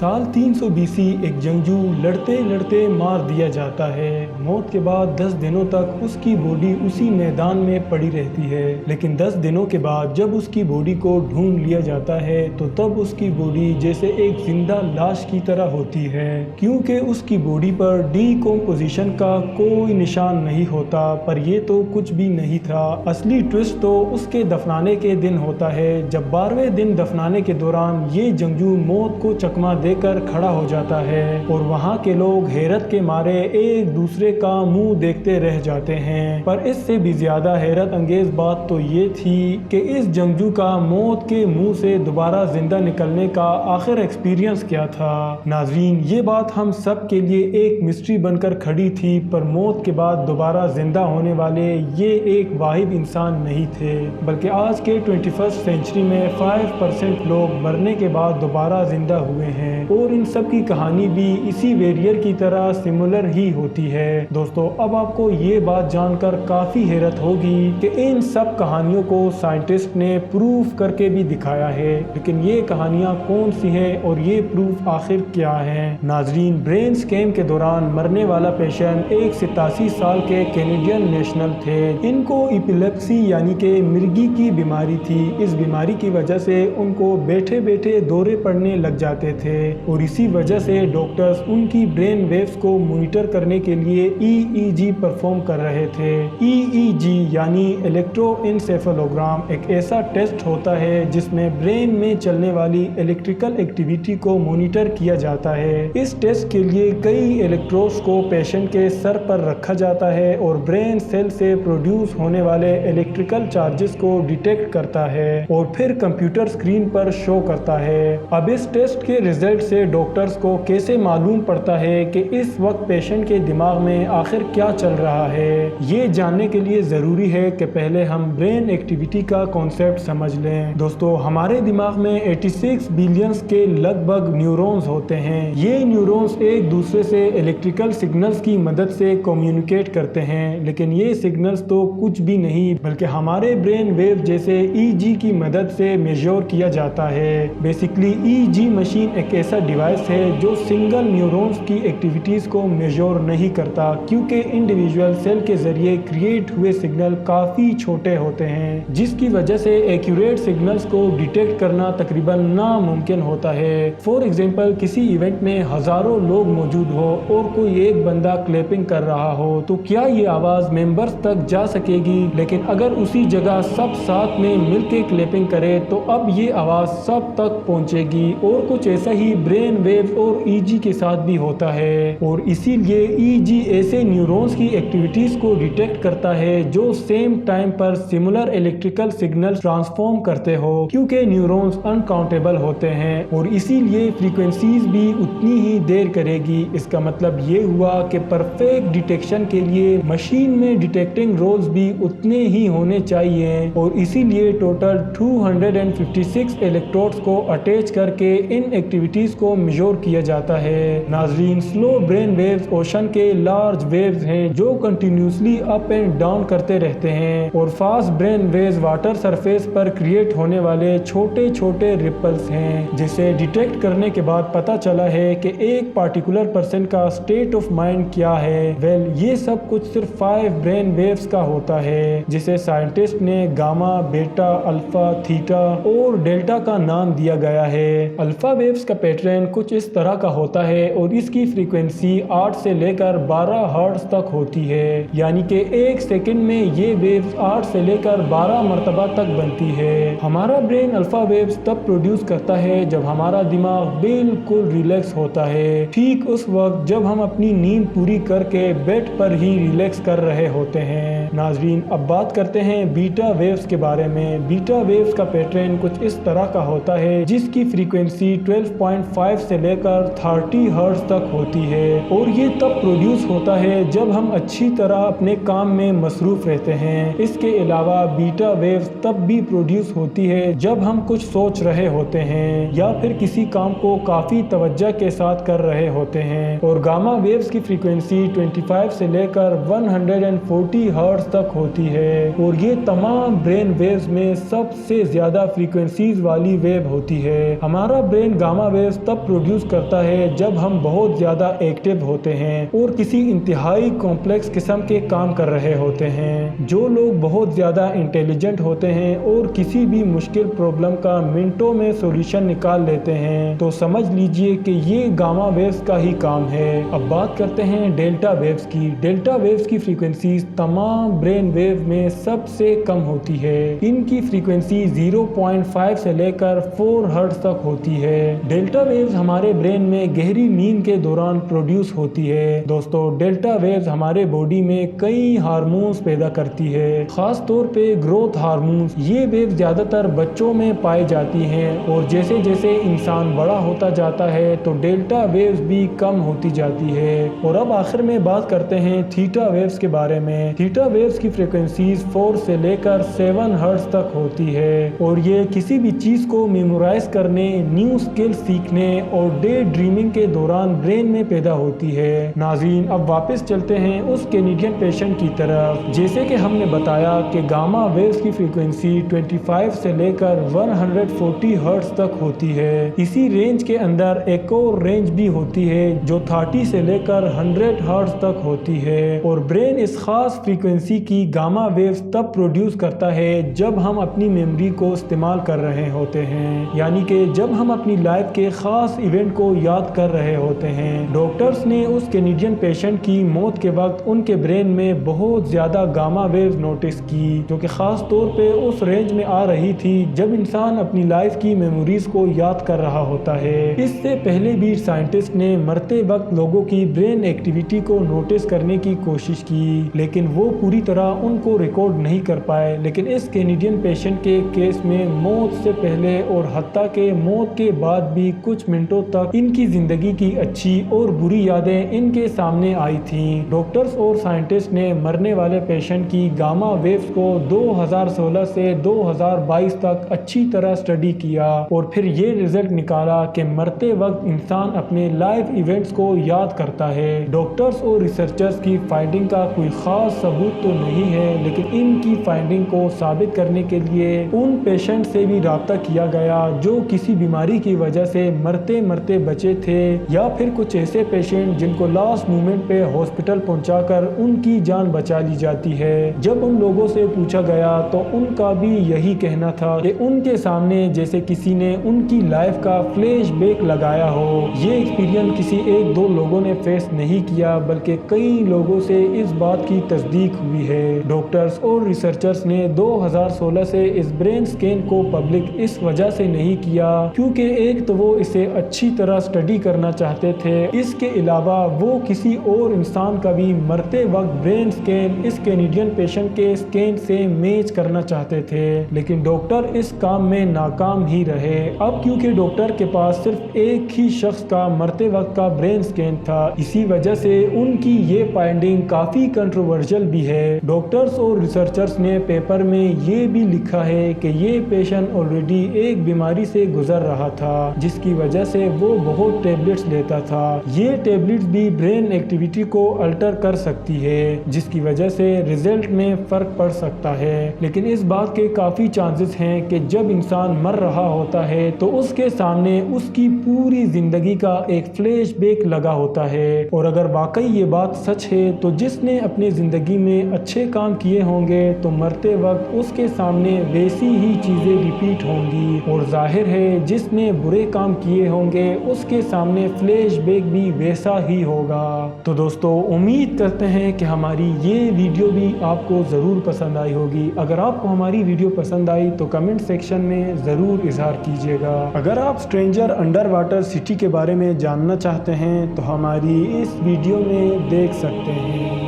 साल 300 BC एक जंगजू लड़ते लड़ते मार दिया जाता है। मौत के बाद 10 दिनों तक उसकी बॉडी उसी मैदान में पड़ी रहती है, लेकिन 10 दिनों के बाद जब उसकी बॉडी को ढूंढ लिया जाता है तो तब उसकी बॉडी जैसे एक जिंदा लाश की तरह होती है, क्योंकि उसकी बॉडी पर डीकम्पोजिशन का कोई निशान नहीं होता। पर ये तो कुछ भी नहीं था, असली ट्विस्ट तो उसके दफनाने के दिन होता है, जब 12वें दिन दफनाने के दौरान ये जंगजू मौत को चकमा देकर खड़ा हो जाता है और वहाँ के लोग हैरत के मारे एक दूसरे का मुंह देखते रह जाते हैं। पर इससे भी ज्यादा हैरत अंगेज बात तो ये थी कि इस जंगजू का मौत के मुंह से दोबारा जिंदा निकलने का आखिर एक्सपीरियंस क्या था। नाजरीन, ये बात हम सब के लिए एक मिस्ट्री बनकर खड़ी थी, पर मौत के बाद दोबारा जिंदा होने वाले ये एक वाहिद इंसान नहीं थे, बल्कि आज के 21st सेंचुरी में 5% लोग मरने के बाद दोबारा जिंदा हुए हैं और इन सब की कहानी भी इसी वेरियर की तरह सिमिलर ही होती है। दोस्तों, अब आपको ये बात जानकर काफी हैरत होगी कि इन सब कहानियों को साइंटिस्ट ने प्रूफ करके भी दिखाया है, लेकिन ये कहानियां कौन सी हैं और ये प्रूफ आखिर क्या है। नाजरीन, ब्रेन स्कैम के दौरान मरने वाला पेशेंट एक 87 साल के कैनेडियन नेशनल थे। इनको एपिलेप्सी यानी कि मिर्गी की बीमारी थी। इस बीमारी की वजह से उनको बैठे बैठे दौरे पड़ने लग जाते थे और इसी वजह से डॉक्टर्स उनकी ब्रेन वेव्स को मॉनिटर करने के लिए EEG परफॉर्म कर रहे थे। EEG यानी इलेक्ट्रोएन्सेफेलोग्राम एक ऐसा टेस्ट होता है जिसमें ब्रेन में चलने वाली इलेक्ट्रिकल एक्टिविटी को मॉनिटर किया जाता है। इस टेस्ट के लिए कई इलेक्ट्रोड्स को पेशेंट के सर पर रखा जाता है और ब्रेन सेल से प्रोड्यूस होने वाले इलेक्ट्रिकल चार्जेस को डिटेक्ट करता है और फिर कंप्यूटर स्क्रीन पर शो करता है। अब इस टेस्ट के रिजल्ट से डॉक्टर्स को कैसे मालूम पड़ता है कि इस वक्त पेशेंट के दिमाग में आखिर क्या चल रहा है। ये जानने के लिए ज़रूरी है कि पहले हम ब्रेन एक्टिविटी का कॉन्सेप्ट समझ लें। दोस्तों, हमारे दिमाग में 86 बिलियंस के लगभग न्यूरॉन्स होते हैं। ये न्यूरॉन्स एक दूसरे से इलेक्ट्रिकल सिग्नल्स की मदद से कम्युनिकेट करते हैं, लेकिन ये सिग्नल्स तो कुछ भी नहीं बल्कि हमारे ब्रेन वेव जैसे EEG की मदद से मेजर किया जाता है। बेसिकली EEG मशीन एक ऐसा डिवाइस है जो सिंगल न्यूरॉन्स की एक्टिविटीज को मेजर नहीं करता, क्योंकि इंडिविजुअल सेल के जरिए क्रिएट हुए सिग्नल काफी छोटे होते हैं, जिसकी वजह से एक्यूरेट सिग्नल्स को डिटेक्ट करना तकरीबन नामुमकिन होता है। फॉर एग्जांपल, किसी इवेंट में हजारों लोग मौजूद हो और कोई एक बंदा क्लैपिंग कर रहा हो तो क्या ये आवाज मेंबर्स तक जा सकेगी? लेकिन अगर उसी जगह सब साथ में मिलकर क्लैपिंग करे तो अब ये आवाज सब तक पहुंचेगी। और कुछ ऐसा ही ब्रेन वेव्स और EEG के साथ भी होता है और इसीलिए EEG ऐसे न्यूरॉन्स की एक्टिविटीज को डिटेक्ट करता है जो सेम टाइम पर सिमिलर इलेक्ट्रिकल सिग्नल ट्रांसफॉर्म करते हो, क्योंकि न्यूरॉन्स अनकाउंटेबल होते हैं और इसीलिए फ्रीक्वेंसीज भी उतनी ही देर करेगी। इसका मतलब ये हुआ कि परफेक्ट डिटेक्शन के लिए मशीन में डिटेक्टिंग रोल्स भी उतने ही होने चाहिए और इसीलिए टोटल 256 इलेक्ट्रोड्स को अटैच करके इन एक्टिविटीज को मेजर किया जाता है। नाजरीन, स्लो ब्रेन वेव्स ओशन के लार्ज वेव्स हैं जो कंटिन्यूसली अप एंड डाउन करते रहते हैं और fast brain waves water surface पर क्रिएट होने वाले छोटे छोटे रिपल्स हैं, जिसे डिटेक्ट करने के बाद पता चला है कि एक पार्टिकुलर पर्सन का स्टेट ऑफ माइंड क्या है। ये सब कुछ सिर्फ 5 ब्रेन वेव्स का होता है, जिसे साइंटिस्ट ने गामा, बीटा, अल्फा, थीटा और डेल्टा का नाम दिया गया है। अल्फा वेव्स का पैटर्न कुछ इस तरह का होता है और इसकी फ्रीक्वेंसी 8 से लेकर 12 हर्ट्ज तक होती है, यानी कि एक सेकंड में ये वेव्स 8 से लेकर 12 मरतबा तक बनती है। हमारा ब्रेन अल्फा वेव्स तब प्रोड्यूस करता है जब हमारा दिमाग बिल्कुल रिलैक्स होता है, ठीक उस वक्त जब हम अपनी नींद पूरी करके बेड पर ही रिलैक्स कर रहे होते हैं। नाजरीन, अब बात करते हैं बीटा वेव्स के बारे में। बीटा वेव्स का पैटर्न कुछ इस तरह का होता है जिसकी फ्रीक्वेंसी 12.5 से लेकर 30 हर्ट्ज तक होती है और ये तब प्रोड्यूस होता है जब हम अच्छी तरह अपने काम में मसरूफ रहते हैं। इसके अलावा बीटा वेव्स तब भी प्रोड्यूस होती है जब हम कुछ सोच रहे होते हैं या फिर किसी काम को काफी तवज्जो के साथ कर रहे होते हैं। और गामा वेव्स की फ्रीक्वेंसी 25 से लेकर 140 हर्ट्ज तक होती है और ये तमाम ब्रेन वेव्स में सबसे ज्यादा फ्रीक्वेंसीज वाली वेव होती है। हमारा ब्रेन गामा वेव वेव्स तब प्रोड्यूस करता है जब हम बहुत ज़्यादा एक्टिव होते हैं और किसी इंतहाई कॉम्प्लेक्स किस्म के काम कर रहे होते हैं। जो लोग बहुत ज़्यादा इंटेलिजेंट होते हैं और किसी भी मुश्किल प्रॉब्लम का मिनटों में सॉल्यूशन निकाल लेते हैं, तो समझ लीजिए कि ये गामा वेव्स का ही काम है। अब बात करते हैं डेल्टा वेव्स की। डेल्टा वेव्स की फ्रीक्वेंसीज तमाम ब्रेन वेव में सबसे कम होती है। इनकी फ्रीक्वेंसी 0.5 से लेकर 4 हर्ट्ज तक होती है। डेल्टा वेव्स हमारे ब्रेन में गहरी नींद के दौरान प्रोड्यूस होती है। दोस्तों, डेल्टा वेव्स हमारे बॉडी में कई हार्मोन्स पैदा करती है, खास तौर पे ग्रोथ हार्मोन्स। ये वेव ज्यादातर बच्चों में पाई जाती हैं और जैसे जैसे इंसान बड़ा होता जाता है तो डेल्टा वेव्स भी कम होती जाती है। और अब आखिर में बात करते हैं थीटा वेव्स के बारे में। थीटा वेव्स की फ्रीक्वेंसीज 4 से लेकर 7 हर्ट्ज तक होती है और ये किसी भी चीज को मेमोराइज करने, न्यू स्किल सीखने और डे ड्रीमिंग के दौरान ब्रेन में पैदा होती है। नाज़रीन, अब वापस चलते हैं उस कैनेडियन पेशेंट की तरफ। जैसे कि हमने बताया कि गामा वेव्स की फ्रीक्वेंसी 25 से लेकर 140 हर्ट्ज तक होती है। इसी रेंज के अंदर एक और रेंज भी होती है जो 30 से लेकर 100 हर्ट्ज तक होती है। और ब्रेन इस खास फ्रीक्वेंसी की गामा वेव्स तब प्रोड्यूस करता है जब हम अपनी मेमोरी को इस्तेमाल कर रहे होते हैं, यानी कि जब हम अपनी लाइफ के खास इवेंट को याद कर रहे होते हैं। डॉक्टर्स ने उस कैनेडियन पेशेंट की मौत के वक्त उनके ब्रेन में बहुत ज़्यादा गामा वेव्स नोटिस की, जो कि ख़ास तौर पे उस रेंज में आ रही थी जब इंसान अपनी लाइफ की मेमोरीज को याद कर रहा होता है। इससे पहले भी साइंटिस्ट ने मरते वक्त लोगों की ब्रेन एक्टिविटी को नोटिस करने की कोशिश की, लेकिन वो पूरी तरह उनको रिकॉर्ड नहीं कर पाए। लेकिन इस कैनेडियन पेशेंट के केस में मौत से पहले और हत्ता के मौत के बाद भी कुछ मिनटों तक इनकी जिंदगी की अच्छी और बुरी यादें इनके सामने आई थीं। डॉक्टर्स और साइंटिस्ट ने मरने वाले पेशेंट की गामा वेव्स को 2016 से 2022 तक अच्छी तरह स्टडी किया और फिर ये रिजल्ट निकाला कि मरते वक्त इंसान अपने लाइफ इवेंट्स को याद करता है। डॉक्टर्स और रिसर्चर्स की फाइंडिंग का कोई खास सबूत तो नहीं है, लेकिन इनकी फाइंडिंग को साबित करने के लिए उन पेशेंट से भी राब्ता किया गया जो किसी बीमारी की वजह से मरते मरते बचे थे, या फिर कुछ ऐसे पेशेंट जिनको लास्ट मोमेंट पे हॉस्पिटल पहुंचाकर उनकी जान बचा ली जाती है। जब उन लोगों से पूछा गया तो उनका भी यही कहना था कि उनके सामने जैसे किसी ने उनकी लाइफ का फ्लैशबैक लगाया हो। ये एक्सपीरियंस किसी एक दो लोगों ने फेस नहीं किया, बल्कि कई लोगों से इस बात की तस्दीक हुई है। डॉक्टर्स और रिसर्चर्स ने 2016 से इस ब्रेन स्कैन को पब्लिक इस वजह से नहीं किया क्योंकि एक तो वो इसे अच्छी तरह स्टडी करना चाहते थे, इसके अलावा वो किसी और इंसान का भी मरते वक्त ब्रेन स्कैन इस कैनेडियन पेशेंट के स्कैन से मैच करना चाहते थे। लेकिन डॉक्टर इस काम में नाकाम ही रहे। अब क्योंकि डॉक्टर के पास सिर्फ एक ही शख्स का मरते वक्त का ब्रेन स्कैन था, इसी वजह से उनकी ये फाइंडिंग काफी कंट्रोवर्शियल भी है। डॉक्टर्स और रिसर्चर्स ने पेपर में ये भी लिखा है कि ये पेशेंट ऑलरेडी एक बीमारी से गुजर रहा था जिसकी वजह से वो बहुत टेबलेट्स लेता था। ये टेबलेट्स भी ब्रेन एक्टिविटी को अल्टर कर सकती है जिसकी वजह से रिजल्ट में फर्क पड़ सकता है। लेकिन इस बात के काफी चांसेस हैं कि जब इंसान मर रहा होता है तो उसके सामने उसकी पूरी जिंदगी का एक फ्लैशबैक लगा होता है। और अगर वाकई ये बात सच है तो जिसने अपनी जिंदगी में अच्छे काम किए होंगे तो मरते वक्त उसके सामने वैसी ही चीजें रिपीट होंगी, और जाहिर है जिसने बुरे काम किए होंगे उसके सामने फ्लैशबैक भी वैसा ही होगा। तो दोस्तों, उम्मीद करते हैं कि हमारी ये वीडियो भी आपको ज़रूर पसंद आई होगी। अगर आपको हमारी वीडियो पसंद आई तो कमेंट सेक्शन में ज़रूर इजहार कीजिएगा। अगर आप स्ट्रेंजर अंडर वाटर सिटी के बारे में जानना चाहते हैं तो हमारी इस वीडियो में देख सकते हैं।